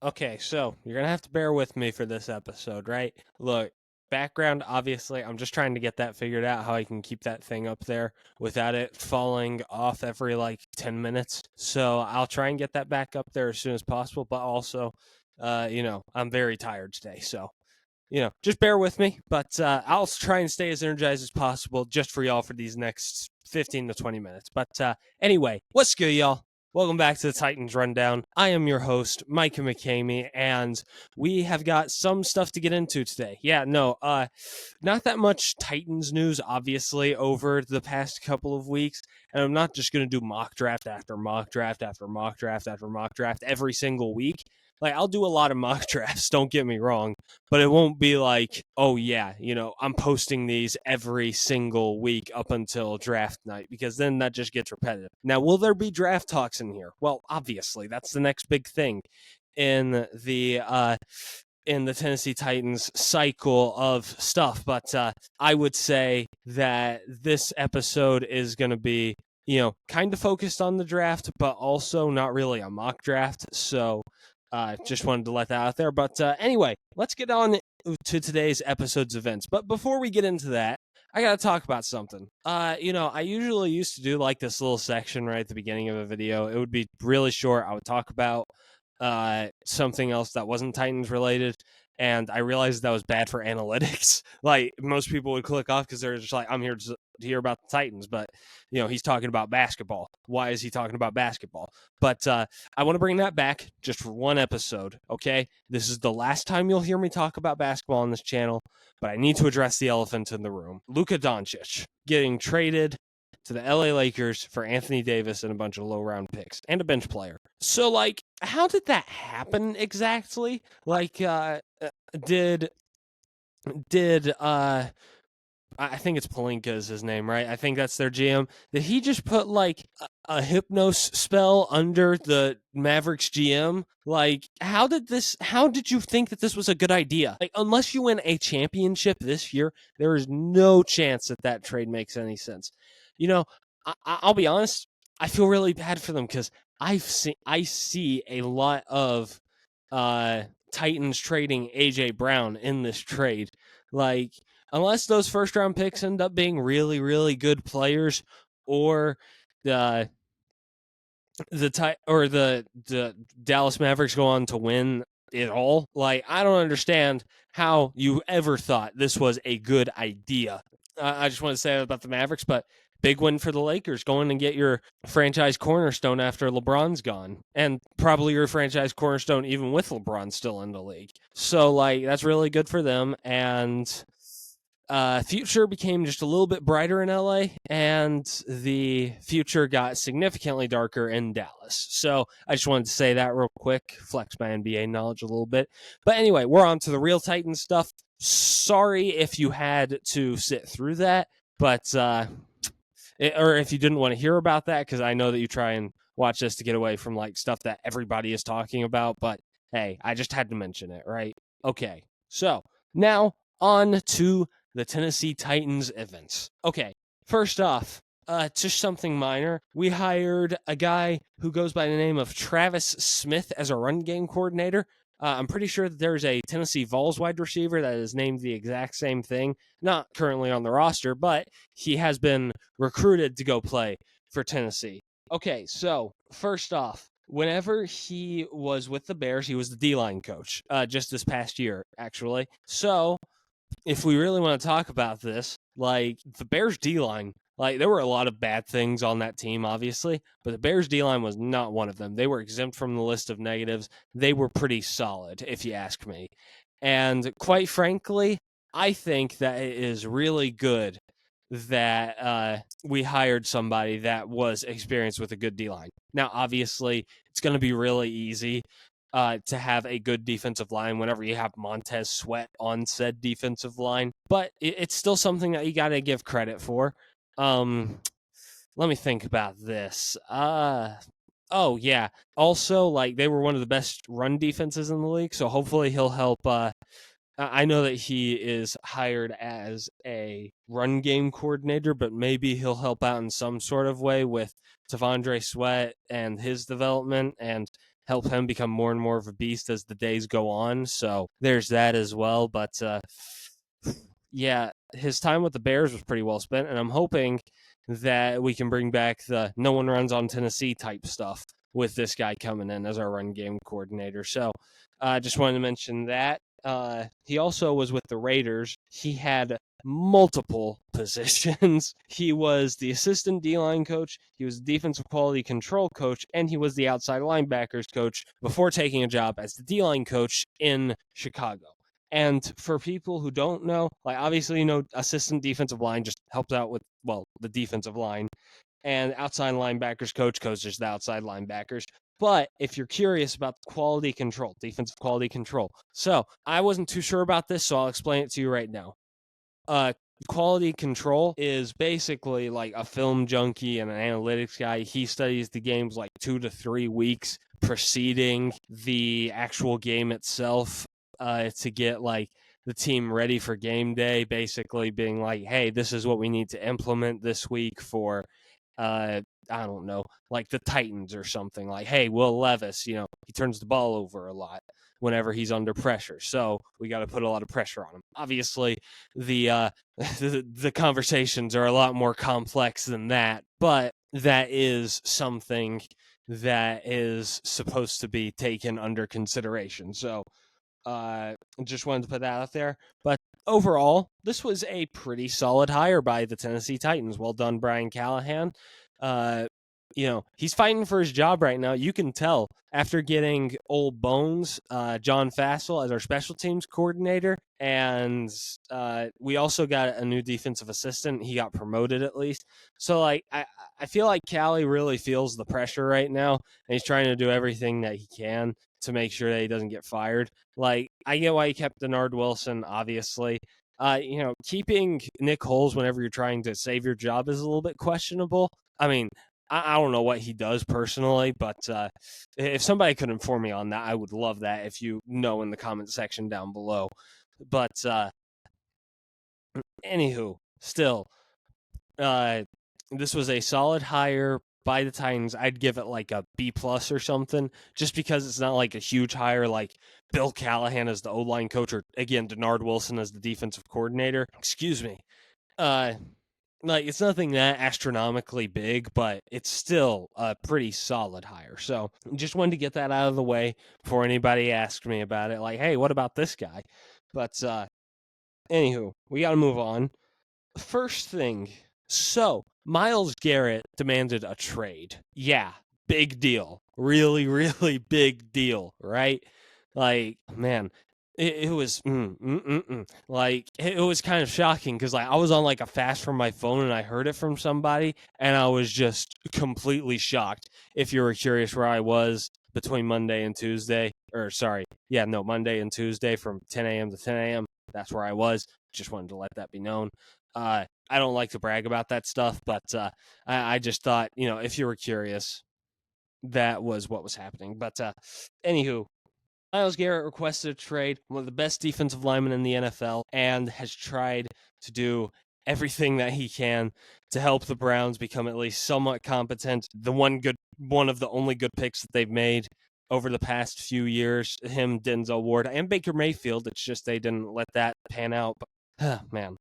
Okay, so you're gonna have to bear with me for this episode, right? Look, background, obviously, I'm just trying to get that figured out how I can keep that thing up there without it falling off every like 10 minutes. So I'll try and get that back up there as soon as possible, but also, I'm very tired today. So, just bear with me, but I'll try and stay as energized as possible just for y'all for these next 15 to 20 minutes. But anyway, what's good, y'all? Welcome back to the Titans Rundown. I am your host, Micah McCamey, and we have got some stuff to get into today. Yeah, no, not that much Titans news, obviously, over the past couple of weeks. And I'm not just going to do mock draft after mock draft after mock draft after mock draft every single week. Like, I'll do a lot of mock drafts, don't get me wrong, but it won't be like, oh yeah, I'm posting these every single week up until draft night, because then that just gets repetitive. Now, will there be draft talks in here? Well, obviously, that's the next big thing in the Tennessee Titans cycle of stuff. But I would say that this episode is going to be, kind of focused on the draft, but also not really a mock draft. So just wanted to let that out there. But anyway, let's get on to today's episode's events. But before we get into that, I got to talk about something. I usually used to do like this little section right at the beginning of a video. It would be really short. I would talk about something else that wasn't Titans related. And I realized that was bad for analytics. Like, most people would click off because they're just like, I'm here to hear about the Titans, but he's talking about basketball. Why is he talking about basketball? But I want to bring that back just for one episode. Okay, this is the last time you'll hear me talk about basketball on this channel, but I need to address the elephant in the room. Luka Doncic getting traded to the LA Lakers for Anthony Davis and a bunch of low round picks and a bench player. So, like, how did that happen exactly? Like, did I think it's Palinka is his name, right? I think that's their GM. Did he just put like a hypnos spell under the Mavericks GM? Like, how did you think that this was a good idea? Like, unless you win a championship this year, there is no chance that that trade makes any sense. You know, I'll be honest, I feel really bad for them because I see a lot of Titans trading AJ Brown in this trade. Like, unless those first round picks end up being really, really good players, or the the Dallas Mavericks go on to win it all. Like, I don't understand how you ever thought this was a good idea. I just want to say that about the Mavericks, but big win for the Lakers, going and get your franchise cornerstone after LeBron's gone, and probably your franchise cornerstone even with LeBron still in the league. So, like, that's really good for them. And future became just a little bit brighter in LA, and the future got significantly darker in Dallas. So I just wanted to say that real quick, flex my NBA knowledge a little bit. But anyway, we're on to the real Titan stuff. Sorry if you had to sit through that, but or if you didn't want to hear about that, because I know that you try and watch this to get away from like stuff that everybody is talking about. But hey, I just had to mention it, right? Okay, so now on to the Tennessee Titans events. Okay, first off, just something minor. We hired a guy who goes by the name of Travis Smith as a run game coordinator. I'm pretty sure that there's a Tennessee Vols wide receiver that is named the exact same thing. Not currently on the roster, but he has been recruited to go play for Tennessee. Okay, so first off, whenever he was with the Bears, he was the D-line coach just this past year, actually. So if we really want to talk about this, like, the Bears D-line, like, there were a lot of bad things on that team, obviously, but the Bears D-line was not one of them. They were exempt from the list of negatives. They were pretty solid, if you ask me. And quite frankly, I think that it is really good that we hired somebody that was experienced with a good D-line. Now, obviously, it's going to be really easy to have a good defensive line whenever you have Montez Sweat on said defensive line. But it's still something that you got to give credit for. Let me think about this. Oh yeah. Also, like, they were one of the best run defenses in the league, so hopefully he'll help. I know that he is hired as a run game coordinator, but maybe he'll help out in some sort of way with T'Vondre Sweat and his development, and help him become more and more of a beast as the days go on. So there's that as well. But yeah, his time with the Bears was pretty well spent, and I'm hoping that we can bring back the no one runs on Tennessee type stuff with this guy coming in as our run game coordinator. So I just wanted to mention that. He also was with the Raiders. He had multiple positions. He was the assistant D-line coach, he was the defensive quality control coach, and he was the outside linebackers coach before taking a job as the D-line coach in Chicago. And for people who don't know, like obviously, assistant defensive line just helps out with, well, the defensive line, and outside linebackers coach coaches the outside linebackers. But if you're curious about quality control, defensive quality control, so I wasn't too sure about this, so I'll explain it to you right now. Quality control is basically like a film junkie and an analytics guy. He studies the games like 2 to 3 weeks preceding the actual game itself, to get like the team ready for game day, basically being like, hey, this is what we need to implement this week for I don't know, like the Titans or something. Like, hey, Will Levis, he turns the ball over a lot whenever he's under pressure, so we got to put a lot of pressure on him. Obviously, the the conversations are a lot more complex than that, but that is something that is supposed to be taken under consideration. So just wanted to put that out there. But overall, this was a pretty solid hire by the Tennessee Titans. Well done, Brian Callahan. He's fighting for his job right now. You can tell after getting old bones, John Fassel, as our special teams coordinator, and we also got a new defensive assistant. He got promoted at least. So I feel like Callie really feels the pressure right now, and he's trying to do everything that he can to make sure that he doesn't get fired. Like, I get why he kept Denard Wilson, obviously. Keeping Nick Holes whenever you're trying to save your job is a little bit questionable. I mean, I don't know what he does personally, but if somebody could inform me on that, I would love that if you know in the comment section down below. But anywho, still, this was a solid hire by the Titans. I'd give it like a B plus or something, just because it's not like a huge hire like Bill Callahan as the O-line coach, or again Denard Wilson as the defensive coordinator. Excuse me. Like, it's nothing that astronomically big, but it's still a pretty solid hire. So just wanted to get that out of the way before anybody asked me about it. Like, hey, what about this guy? But anywho, we got to move on. First thing, so Myles Garrett demanded a trade. Yeah, big deal. Really, really big deal, right? Like, man, it was like it was kind of shocking because like I was on like a fast from my phone and I heard it from somebody and I was just completely shocked. If you were curious where I was between Monday and Tuesday, or sorry, yeah, no, Monday and Tuesday from 10 a.m. to 10 a.m. That's where I was. Just wanted to let that be known. I don't like to brag about that stuff, but I just thought, if you were curious, that was what was happening. But anywho, Myles Garrett requested a trade, one of the best defensive linemen in the NFL, and has tried to do everything that he can to help the Browns become at least somewhat competent. One of the only good picks that they've made over the past few years, him, Denzel Ward, and Baker Mayfield. It's just they didn't let that pan out. But, man.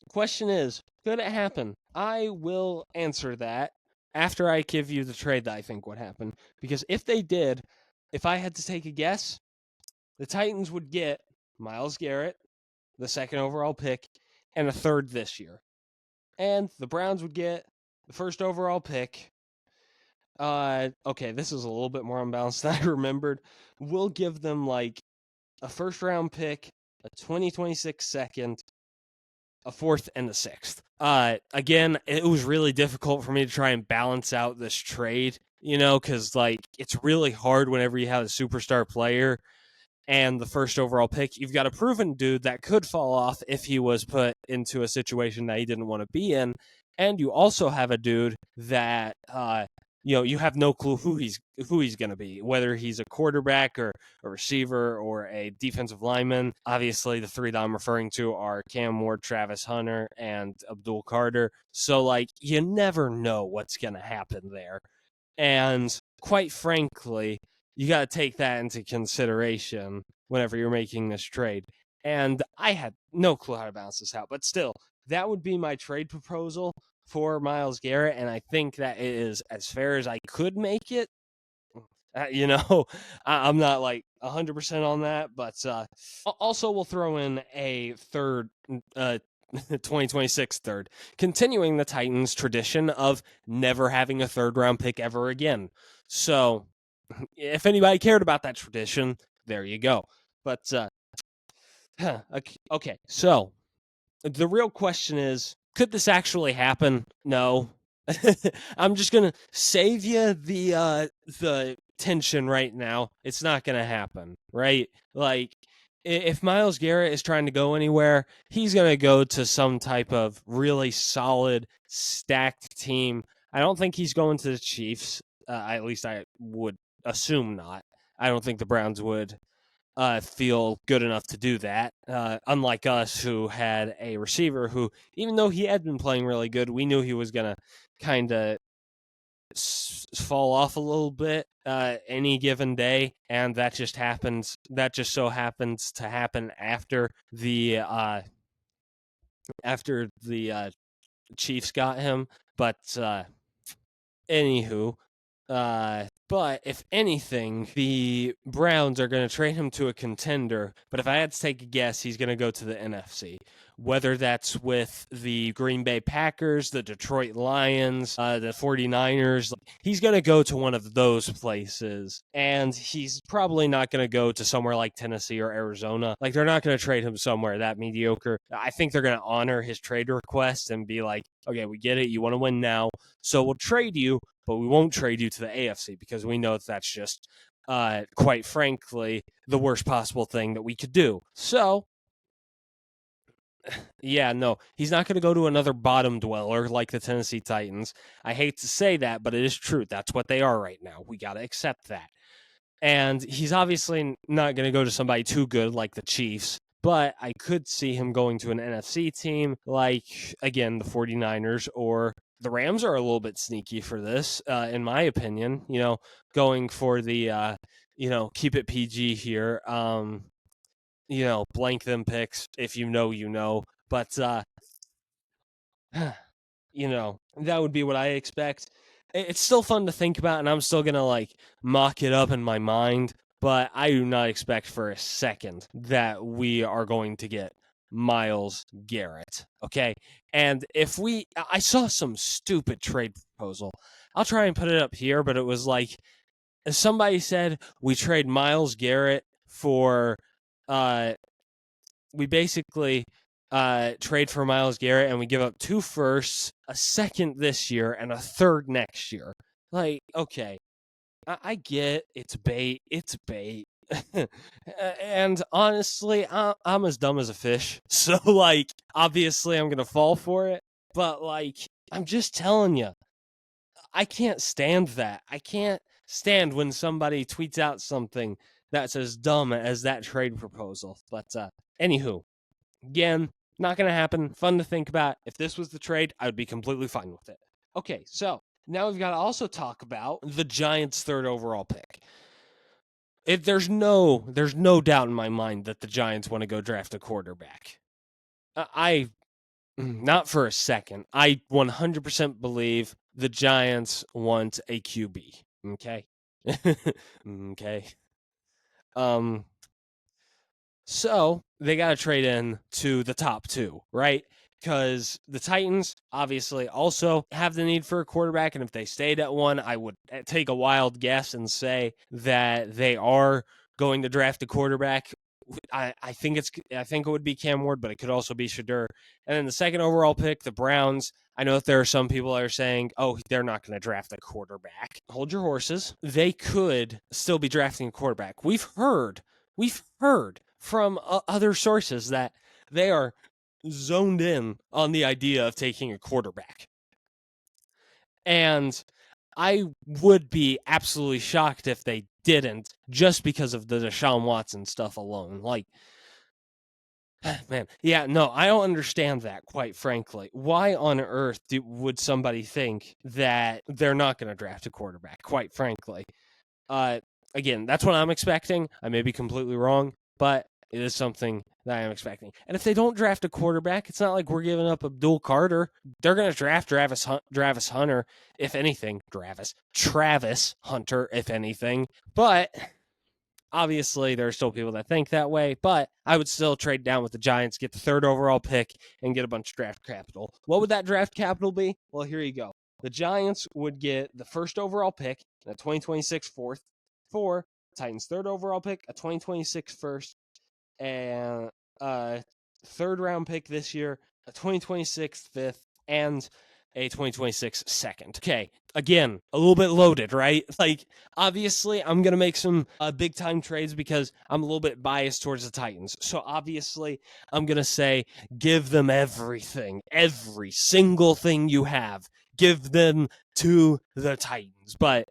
Question is, could it happen? I will answer that after I give you the trade that I think would happen. Because if they did, if I had to take a guess, the Titans would get Myles Garrett, the second overall pick, and a third this year. And the Browns would get the first overall pick. Okay, this is a little bit more unbalanced than I remembered. We'll give them like a first round pick, a 2026 second, a fourth, and a sixth. Again, it was really difficult for me to try and balance out this trade, because like it's really hard whenever you have a superstar player and the first overall pick. You've got a proven dude that could fall off if he was put into a situation that he didn't want to be in, and you also have a dude that you have no clue who he's going to be, whether he's a quarterback or a receiver or a defensive lineman. Obviously, the three that I'm referring to are Cam Ward, Travis Hunter, and Abdul Carter. So, like, you never know what's going to happen there. And quite frankly, you got to take that into consideration whenever you're making this trade. And I had no clue how to balance this out, but still, that would be my trade proposal for Myles Garrett, and I think that it is as fair as I could make it. I'm not like 100% on that, but also we'll throw in a third 2026 third, continuing the Titans' tradition of never having a third round pick ever again. So, if anybody cared about that tradition, there you go. But okay, so the real question is, could this actually happen? No. I'm just gonna save you the tension right now. It's not gonna happen, right? Like, if Myles Garrett is trying to go anywhere, he's gonna go to some type of really solid, stacked team. I don't think he's going to the Chiefs. At least I would assume not. I don't think the Browns would feel good enough to do that. Unlike us, who had a receiver who, even though he had been playing really good, we knew he was going to kind of fall off a little bit any given day, and that just happens. That just so happens to happen after the Chiefs got him. But anywho, but if anything, the Browns are going to trade him to a contender. But if I had to take a guess, he's going to go to the NFC. Whether that's with the Green Bay Packers, the Detroit Lions, the 49ers, he's going to go to one of those places. And he's probably not going to go to somewhere like Tennessee or Arizona. Like, they're not going to trade him somewhere that mediocre. I think they're going to honor his trade request and be like, okay, we get it. You want to win now. So we'll trade you, but we won't trade you to the AFC because we know that that's just, quite frankly, the worst possible thing that we could do. So, yeah, no, he's not going to go to another bottom dweller like the Tennessee Titans. I hate to say that, but it is true. That's what they are right now. We got to accept that. And he's obviously not going to go to somebody too good like the Chiefs, but I could see him going to an NFC team like, again, the 49ers, or the Rams are a little bit sneaky for this, in my opinion, going for the, keep it PG here. Blank them picks. If you know. But, that would be what I expect. It's still fun to think about, and I'm still going to, mock it up in my mind. But I do not expect for a second that we are going to get Myles Garrett. Okay. And I saw some stupid trade proposal. I'll try and put it up here, but it was like, somebody said we trade Myles Garrett for, we basically trade for Myles Garrett and we give up 2 firsts, a second this year, and a third next year. Like, okay, I get it's bait. It's bait. And honestly, I'm as dumb as a fish. So, obviously I'm going to fall for it. But, I'm just telling you, I can't stand that. I can't stand when somebody tweets out something that's as dumb as that trade proposal. But, anywho, again, not going to happen. Fun to think about. If this was the trade, I would be completely fine with it. Okay, so now we've got to also talk about the Giants' 3rd overall pick. There's no doubt in my mind that the Giants want to go draft a quarterback. I not for a second. I 100% believe the Giants want a QB. Okay. Okay. So they got to trade in to the top 2, right? Because the Titans obviously also have the need for a quarterback. And if they stayed at 1, I would take a wild guess and say that they are going to draft a quarterback. I think it would be Cam Ward, but it could also be Shedeur. And then the 2nd overall pick, the Browns. I know that there are some people that are saying, oh, they're not going to draft a quarterback. Hold your horses. They could still be drafting a quarterback. We've heard from other sources that they are zoned in on the idea of taking a quarterback. And I would be absolutely shocked if they didn't, just because of the Deshaun Watson stuff alone. Man, yeah, no, I don't understand that, quite frankly. Why on earth would somebody think that they're not going to draft a quarterback, quite frankly? again, that's what I'm expecting. I may be completely wrong, but it is something that I am expecting. And if they don't draft a quarterback, it's not like we're giving up Abdul Carter. They're going to draft Travis Hunter, if anything. Travis Hunter, if anything. But obviously, there are still people that think that way, but I would still trade down with the Giants, get the 3rd overall pick, and get a bunch of draft capital. What would that draft capital be? Well, here you go. The Giants would get the 1st overall pick, a 2026 4th, for Titans' 3rd overall pick, a 2026 first, and a 3rd round pick this year, a 2026 5th, and a 2026 2nd. Okay, again, a little bit loaded, right? Like, obviously, I'm going to make some big time trades because I'm a little bit biased towards the Titans. So, obviously, I'm going to say give them everything, every single thing you have. Give them to the Titans. But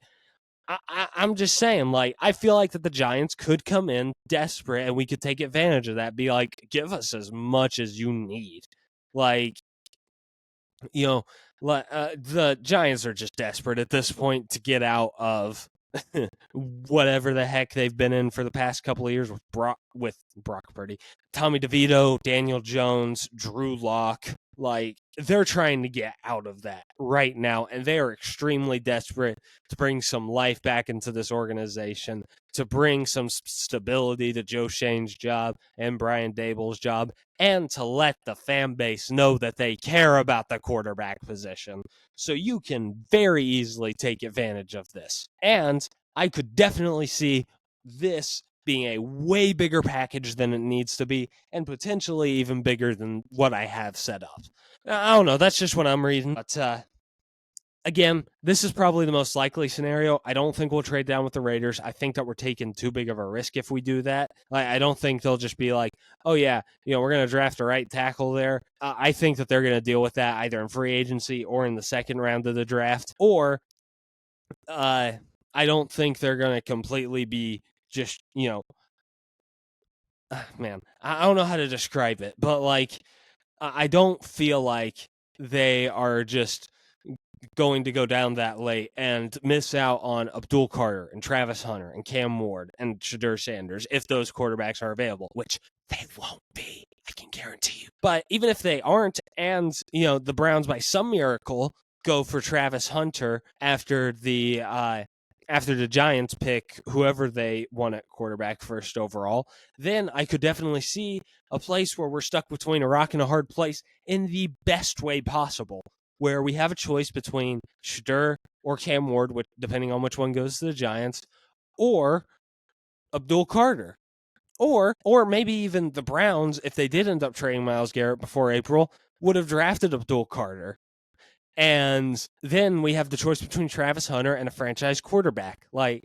I'm just saying, like, I feel like that the Giants could come in desperate and we could take advantage of that. Be like, give us as much as you need. Like, you know, the Giants are just desperate at this point to get out of whatever the heck they've been in for the past couple of years with Brock Purdy, Tommy DeVito, Daniel Jones, Drew Lock. Like, they're trying to get out of that right now, and they are extremely desperate to bring some life back into this organization, to bring some stability to Joe Shane's job and Brian Daboll's job, and to let the fan base know that they care about the quarterback position. So you can very easily take advantage of this. And I could definitely see this being a way bigger package than it needs to be, and potentially even bigger than what I have set up. I don't know. That's just what I'm reading. But again, this is probably the most likely scenario. I don't think we'll trade down with the Raiders. I think that we're taking too big of a risk if we do that. I don't think they'll just be like, oh, yeah, we're going to draft a right tackle there. I think that they're going to deal with that either in free agency or in the 2nd round of the draft. Or I don't think they're going to completely be just, man, I don't know how to describe it, but like, I don't feel like they are just going to go down that late and miss out on Abdul Carter and Travis Hunter and Cam Ward and Shedeur Sanders if those quarterbacks are available, which they won't be, I can guarantee you. But even if they aren't, and the Browns by some miracle go for Travis Hunter after the Giants pick whoever they want at quarterback 1st overall, then I could definitely see a place where we're stuck between a rock and a hard place in the best way possible, where we have a choice between Shedeur or Cam Ward, which, depending on which one goes to the Giants, or Abdul Carter. Or maybe even the Browns, if they did end up trading Myles Garrett before April, would have drafted Abdul Carter. And then we have the choice between Travis Hunter and a franchise quarterback. Like,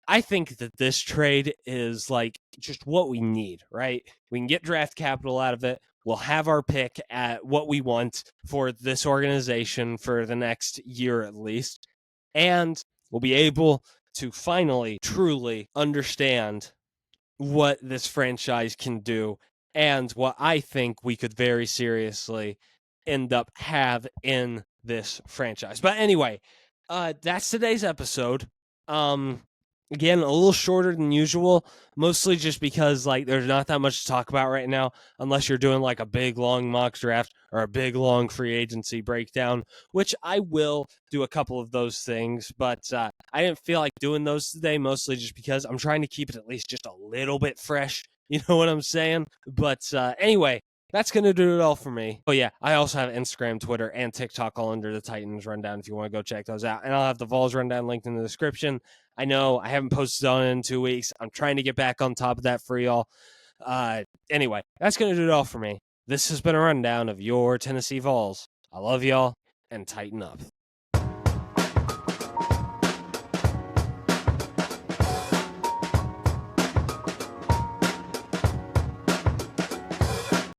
I think that this trade is like just what we need, right? We can get draft capital out of it. We'll have our pick at what we want for this organization for the next year at least. And we'll be able to finally, truly understand what this franchise can do and what I think we could very seriously end up have in this franchise. But anyway, that's today's episode. Again, a little shorter than usual, mostly just because there's not that much to talk about right now, unless you're doing like a big long mock draft or a big long free agency breakdown, which I will do a couple of those things, but I didn't feel like doing those today, mostly just because I'm trying to keep it at least just a little bit fresh. You know what I'm saying? But anyway, that's going to do it all for me. Oh, yeah, I also have Instagram, Twitter, and TikTok all under the Titans Rundown if you want to go check those out. And I'll have the Vols Rundown linked in the description. I know I haven't posted on it in 2 weeks. I'm trying to get back on top of that for y'all. Anyway, that's going to do it all for me. This has been a rundown of your Tennessee Vols. I love y'all, and tighten up.